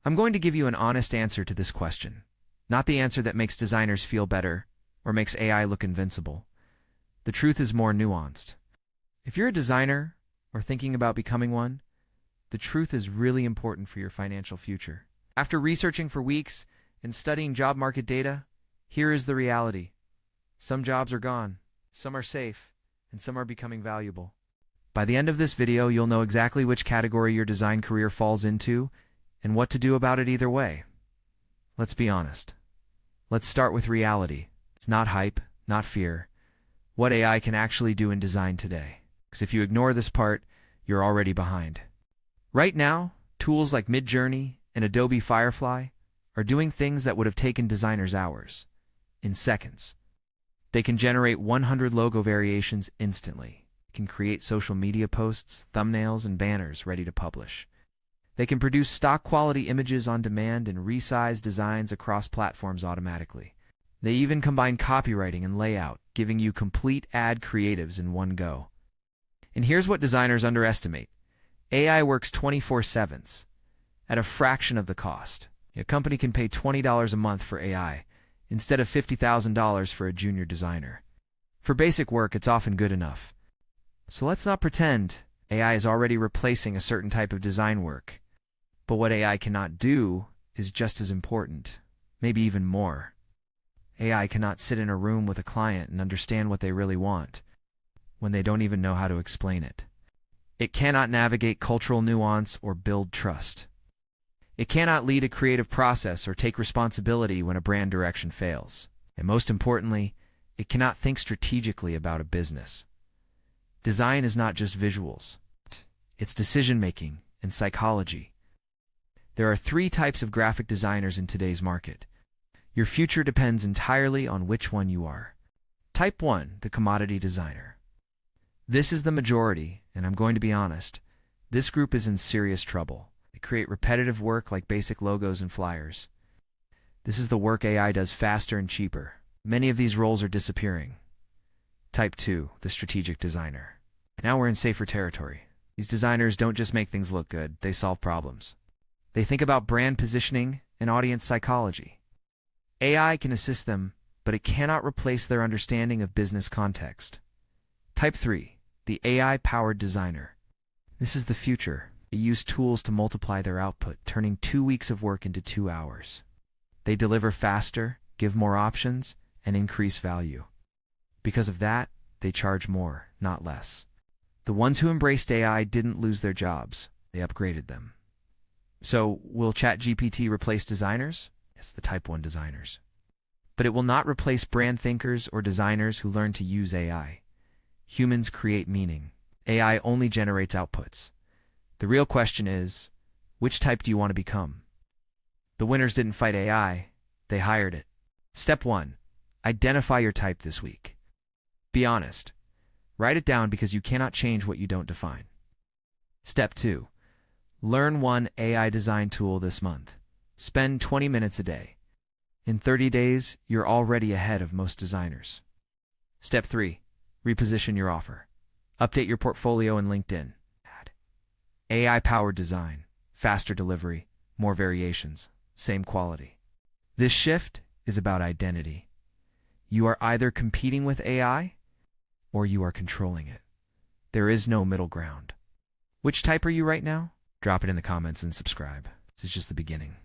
I'm going to give you an honest answer to this question, not the answer that makes designers feel better or makes AI look invincible. The truth is more nuanced. If you're a designer or thinking about becoming one, the truth is really important for your financial future. After researching for weeks and studying job market data, here is the reality. Some jobs are gone, some are safe, and some are becoming valuable. By the end of this video, you'll know exactly which category your design career falls into and what to do about it either way. Let's be honest. Let's start with reality. It's not hype, not fear. What AI can actually do in design today. Because if you ignore this part, you're already behind. Right now, tools like Midjourney and Adobe Firefly are doing things that would have taken designers hours, in seconds. They can generate 100 logo variations instantly. They can create social media posts, thumbnails, and banners ready to publish. They can produce stock quality images on demand and resize designs across platforms automatically. They even combine copywriting and layout, giving you complete ad creatives in one go. And here's what designers underestimate. AI works 24/7 at a fraction of the cost. A company can pay $20 a month for AI instead of $50,000 for a junior designer. For basic work, it's often good enough. So let's not pretend AI is already replacing a certain type of design work. But what AI cannot do is just as important, maybe even more. AI cannot sit in a room with a client and understand what they really want when they don't even know how to explain it. It cannot navigate cultural nuance or build trust. It cannot lead a creative process or take responsibility when a brand direction fails. And most importantly, it cannot think strategically about a business. Design is not just visuals. It's decision-making and psychology. There are 3 types of graphic designers in today's market. Your future depends entirely on which one you are. Type 1, the commodity designer. This is the majority, and I'm going to be honest, this group is in serious trouble. They create repetitive work like basic logos and flyers. This is the work AI does faster and cheaper. Many of these roles are disappearing. Type 2, the strategic designer. Now we're in safer territory. These designers don't just make things look good, they solve problems. They think about brand positioning and audience psychology. AI can assist them, but it cannot replace their understanding of business context. Type 3, the AI-powered designer. This is the future. They use tools to multiply their output, turning 2 weeks of work into 2 hours. They deliver faster, give more options, and increase value. Because of that, they charge more, not less. The ones who embraced AI didn't lose their jobs. They upgraded them. So, will ChatGPT replace designers? It's the Type 1 designers. But it will not replace brand thinkers or designers who learn to use AI. Humans create meaning. AI only generates outputs. The real question is, which type do you want to become? The winners didn't fight AI, they hired it. Step 1. Identify your type this week. Be honest. Write it down because you cannot change what you don't define. Step 2. Learn one AI design tool this month. Spend 20 minutes a day. In 30 days, you're already ahead of most designers. Step 3. Reposition your offer. Update your portfolio in LinkedIn. AI-powered design, faster delivery, more variations, same quality. This shift is about identity. You are either competing with AI or you are controlling it. There is no middle ground. Which type are you right now? Drop it in the comments and subscribe. This is just the beginning.